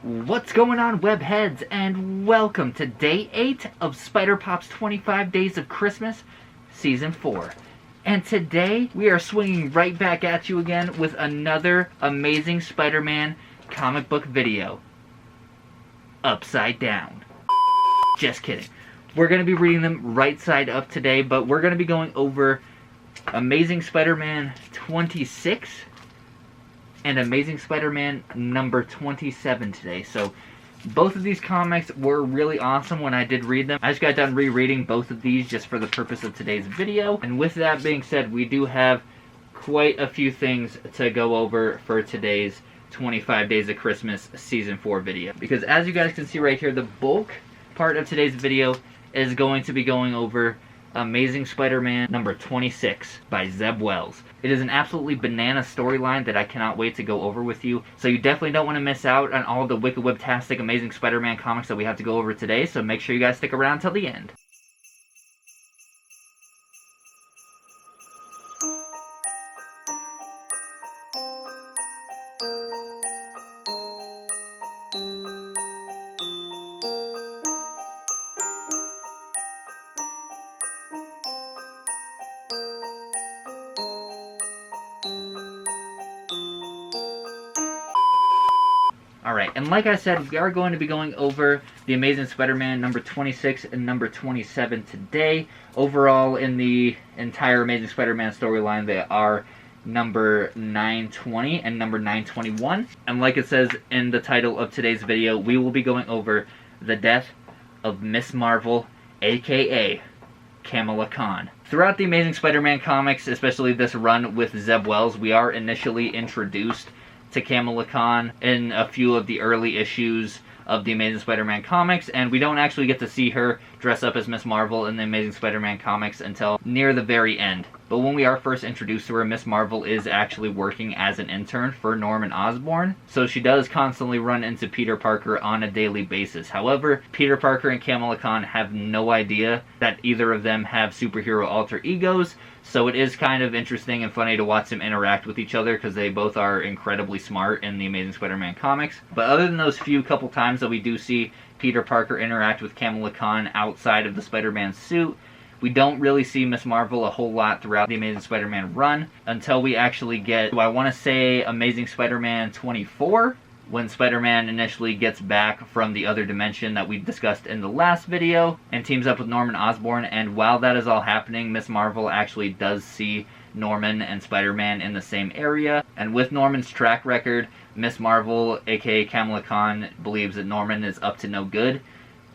What's going on, webheads, and welcome to Day 8 of Spider-Pop's 25 Days of Christmas, Season 4. And today, we are swinging right back at you again with another amazing Spider-Man comic book video. Upside down. Just kidding. We're going to be reading them right side up today, but we're going to be going over Amazing Spider-Man 26 and Amazing Spider-Man number 27 today. So both of these comics were really awesome when I did read them. I just got done rereading both of these just for the purpose of today's video. And with that being said, we do have quite a few things to go over for today's 25 Days of Christmas Season 4 video. Because as you guys can see right here, the bulk part of today's video is going to be going over Amazing Spider-Man number 26 by Zeb Wells. It is an absolutely banana storyline that I cannot wait to go over with you. So you definitely don't want to miss out on all the wicked webtastic Amazing Spider-Man comics that we have to go over today. So make sure you guys stick around till the end. Alright, and like I said, we are going to be going over the Amazing Spider-Man number 26 and number 27 today. Overall, in the entire Amazing Spider-Man storyline, they are number 920 and number 921. And like it says in the title of today's video, we will be going over the death of Miss Marvel, aka Kamala Khan. Throughout the Amazing Spider-Man comics, especially this run with Zeb Wells, we are initially introduced to Kamala Khan in a few of the early issues of the Amazing Spider-Man comics, and we don't actually get to see her dress up as Miss Marvel in the Amazing Spider-Man comics until near the very end. But when we are first introduced to her, Miss Marvel is actually working as an intern for Norman Osborn, so she does constantly run into Peter Parker on a daily basis. However, Peter Parker and Kamala Khan have no idea that either of them have superhero alter egos, so it is kind of interesting and funny to watch them interact with each other because they both are incredibly smart in the Amazing Spider-Man comics. But other than those few couple times that we do see Peter Parker interact with Kamala Khan outside of the Spider-Man suit, we don't really see Miss Marvel a whole lot throughout the Amazing Spider-Man run until we actually get, I want to say, Amazing Spider-Man 24, when Spider-Man initially gets back from the other dimension that we discussed in the last video and teams up with Norman Osborn. And while that is all happening, Miss Marvel actually does see Norman and Spider-Man in the same area. And with Norman's track record, Miss Marvel, aka Kamala Khan, believes that Norman is up to no good,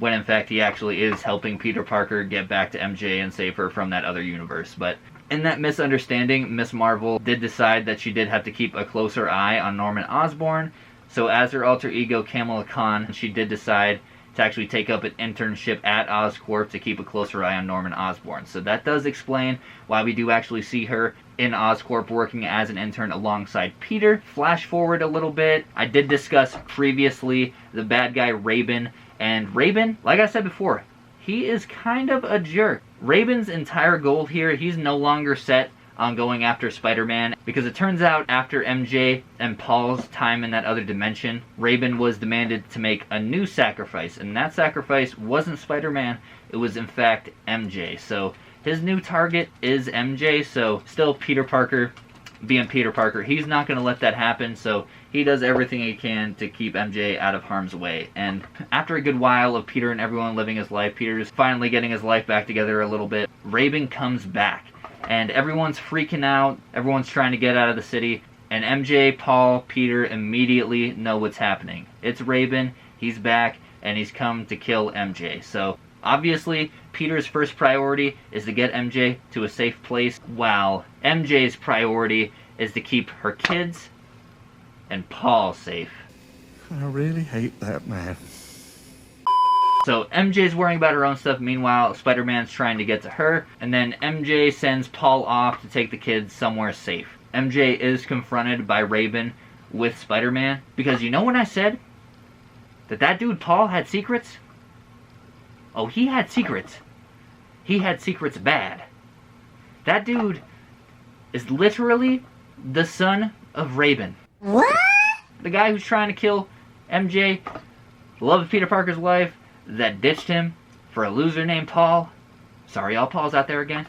when in fact he actually is helping Peter Parker get back to MJ and save her from that other universe. But in that misunderstanding, Miss Marvel did decide that she did have to keep a closer eye on Norman Osborn. So as her alter ego, Kamala Khan, she did decide to actually take up an internship at Oscorp to keep a closer eye on Norman Osborn. So that does explain why we do actually see her in Oscorp working as an intern alongside Peter. Flash forward a little bit, I did discuss previously the bad guy Raven. And Raven, like I said before, he is kind of a jerk. Raven's entire goal here, he's no longer set on going after Spider-Man, because it turns out after MJ and Paul's time in that other dimension, Raven was demanded to make a new sacrifice, and that sacrifice wasn't Spider-Man, it was in fact MJ. So his new target is MJ, so still Peter Parker being Peter Parker, he's not going to let that happen, so he does everything he can to keep MJ out of harm's way. And after a good while of Peter and everyone living his life, Peter's finally getting his life back together a little bit, Raven comes back. And everyone's freaking out, everyone's trying to get out of the city, and MJ, Paul, Peter immediately know what's happening. It's Raven, he's back, and he's come to kill MJ. So obviously, Peter's first priority is to get MJ to a safe place, while MJ's priority is to keep her kids and Paul safe. I really hate that man. So MJ's worrying about her own stuff, meanwhile Spider-Man's trying to get to her, and then MJ sends Paul off to take the kids somewhere safe. MJ is confronted by Raven with Spider-Man, because you know when I said that dude Paul had secrets? Oh, he had secrets. He had secrets bad. That dude is literally the son of Raven. What? The guy who's trying to kill MJ, the love of Peter Parker's life, that ditched him for a loser named Paul. Sorry, all Pauls out there again.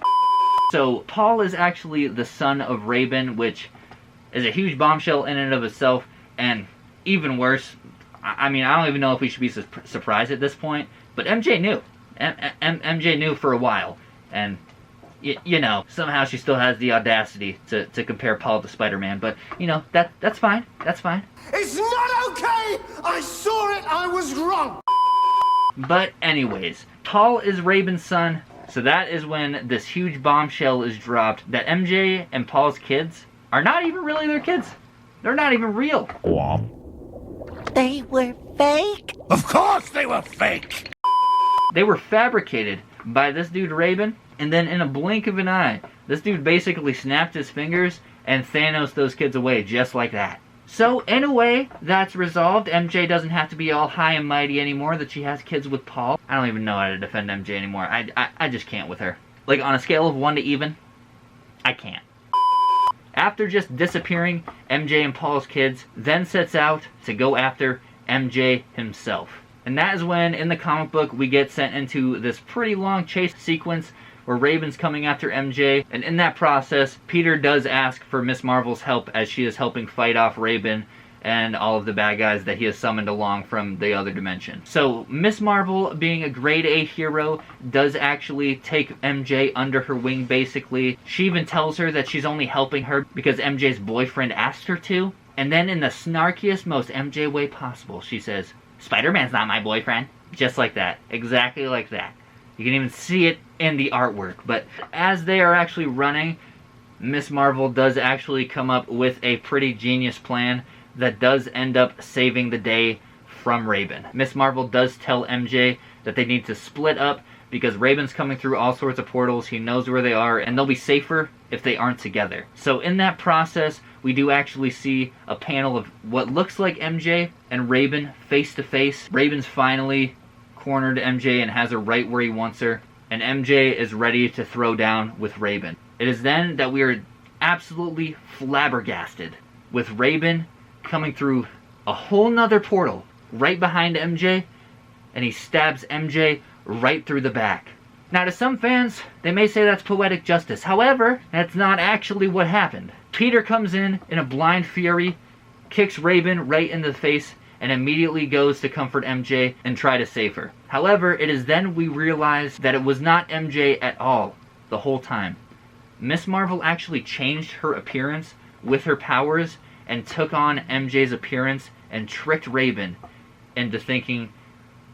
So Paul is actually the son of Rabin, which is a huge bombshell in and of itself, and even worse, I mean, I don't even know if we should be surprised at this point, but MJ knew. MJ knew for a while, and you know, somehow she still has the audacity to compare Paul to Spider-Man, but you know, that's fine. That's fine. It's not okay! I saw it, I was wrong! But anyways, Paul is Rabin's son, so that is when this huge bombshell is dropped that MJ and Paul's kids are not even really their kids. They're not even real. They were fake? Of course they were fake! They were fabricated by this dude Rabin, and then in a blink of an eye, this dude basically snapped his fingers and Thanos those kids away just like that. So in a way, that's resolved. MJ doesn't have to be all high and mighty anymore that she has kids with Paul. I don't even know how to defend MJ anymore. I just can't with her. Like, on a scale of 1 to even, I can't. After just disappearing MJ and Paul's kids, then sets out to go after MJ himself. And that is when, in the comic book, we get sent into this pretty long chase sequence where Rabin's coming after MJ, and in that process, Peter does ask for Miss Marvel's help as she is helping fight off Rabin and all of the bad guys that he has summoned along from the other dimension. So, Miss Marvel, being a grade A hero, does actually take MJ under her wing, basically. She even tells her that she's only helping her because MJ's boyfriend asked her to, and then in the snarkiest, most MJ way possible, she says, "Spider-Man's not my boyfriend." Just like that. Exactly like that. You can even see it in the artwork. But as they are actually running, Miss Marvel does actually come up with a pretty genius plan that does end up saving the day from Rabin. Miss Marvel does tell MJ that they need to split up because Rabin's coming through all sorts of portals. He knows where they are, and they'll be safer if they aren't together. So in that process, we do actually see a panel of what looks like MJ and Rabin face to face. Rabin's finally cornered MJ and has her right where he wants her, and MJ is ready to throw down with Rabin. It is then that we are absolutely flabbergasted with Rabin coming through a whole nother portal right behind MJ, and he stabs MJ right through the back. Now, to some fans, they may say that's poetic justice. However, that's not actually what happened. Peter comes in a blind fury, kicks Rabin right in the face, and immediately goes to comfort MJ and try to save her. However, it is then we realize that it was not MJ at all the whole time. Miss Marvel actually changed her appearance with her powers and took on MJ's appearance and tricked Rabin into thinking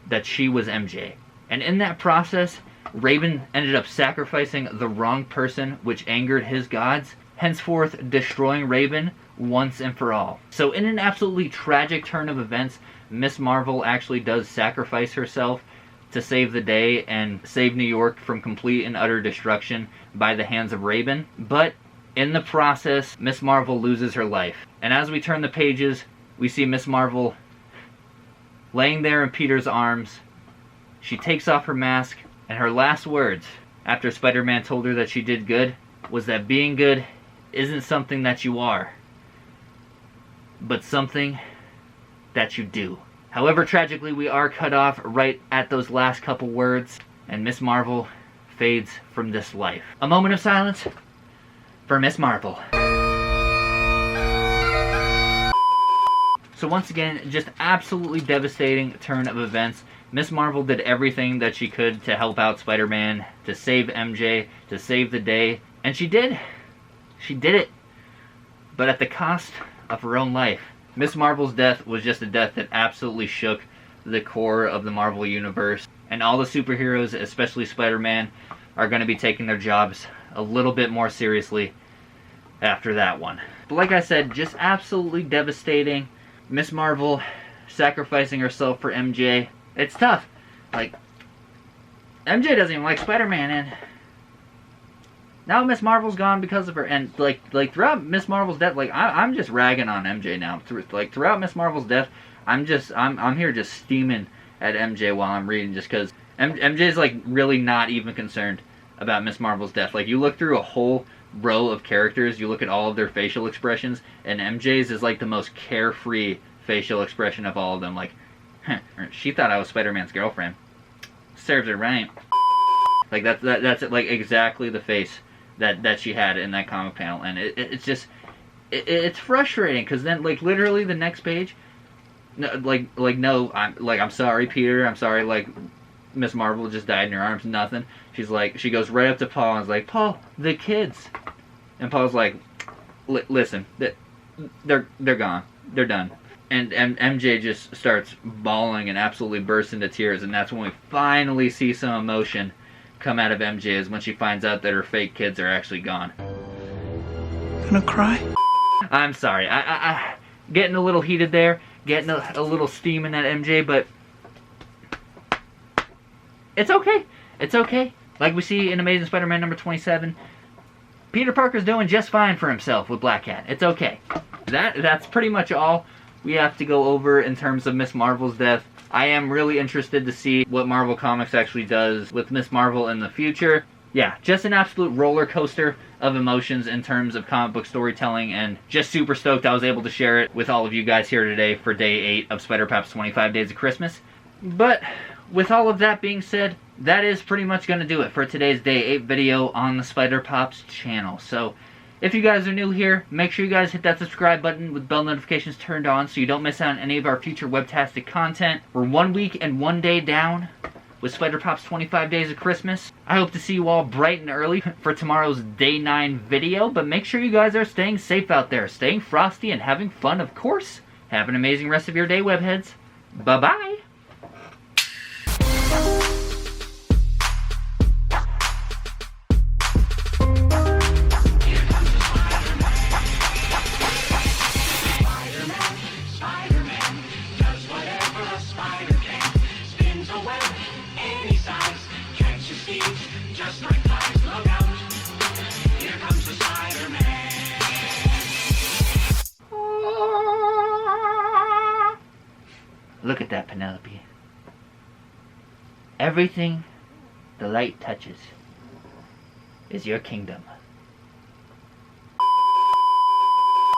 that she was MJ. And in that process, Rabin ended up sacrificing the wrong person, which angered his gods, henceforth destroying Rabin once and for all. So in an absolutely tragic turn of events, Miss Marvel actually does sacrifice herself to save the day and save New York from complete and utter destruction by the hands of Rabin. But in the process, Miss Marvel loses her life. And as we turn the pages, we see Miss Marvel laying there in Peter's arms. She takes off her mask, and her last words, after Spider-Man told her that she did good, was that being good isn't something that you are, but something that you do. However, tragically, we are cut off right at those last couple words, and Miss Marvel fades from this life. A moment of silence for Miss Marvel. So once again, just absolutely devastating turn of events. Miss Marvel did everything that she could to help out Spider-Man, to save MJ, to save the day, and she did. She did it, but at the cost of her own life. Miss Marvel's death was just a death that absolutely shook the core of the Marvel Universe, and all the superheroes, especially Spider-Man, are going to be taking their jobs a little bit more seriously after that one. But like I said, just absolutely devastating. Miss Marvel sacrificing herself for MJ. It's tough. Like, MJ doesn't even like Spider-Man, and now Miss Marvel's gone because of her. And like throughout Miss Marvel's death, like I'm just ragging on MJ now. Throughout Miss Marvel's death, I'm here just steaming at MJ while I'm reading, just because MJ's like really not even concerned about Miss Marvel's death. Like, you look through a whole row of characters, you look at all of their facial expressions, and MJ's is like the most carefree facial expression of all of them, like, huh, she thought I was Spider-Man's girlfriend. Serves her right. Like that's like exactly the face that she had in that comic panel, and it's just it's frustrating because then like literally the next page, no, I'm sorry, Peter, I'm sorry, like Miss Marvel just died in your arms, nothing. She's like, she goes right up to Paul and is like, Paul, the kids, and Paul's like, listen, they're gone, they're done. And MJ just starts bawling and absolutely bursts into tears, and that's when we finally see some emotion come out of MJ, is when she finds out that her fake kids are actually gone. Gonna cry? I'm sorry, I getting a little heated there, getting a little steam in that MJ, but it's okay. It's okay. Like we see in Amazing Spider-Man number 27, Peter Parker's doing just fine for himself with Black Cat. It's okay. That's pretty much all we have to go over in terms of Miss Marvel's death. I am really interested to see what Marvel Comics actually does with Miss Marvel in the future. Yeah, just an absolute roller coaster of emotions in terms of comic book storytelling, and just super stoked I was able to share it with all of you guys here today for Day 8 of Spider-Pap's 25 Days of Christmas. But with all of that being said, that is pretty much going to do it for today's Day 8 video on the Spider-Pops channel. So if you guys are new here, make sure you guys hit that subscribe button with bell notifications turned on so you don't miss out on any of our future webtastic content. We're 1 week and 1 day down with Spider-Pop's 25 Days of Christmas. I hope to see you all bright and early for tomorrow's Day 9 video, but make sure you guys are staying safe out there, staying frosty and having fun, of course. Have an amazing rest of your day, webheads. Bye-bye. Just like flies, look out. Here comes the Spider-Man. Look at that, Penelope. Everything the light touches is your kingdom.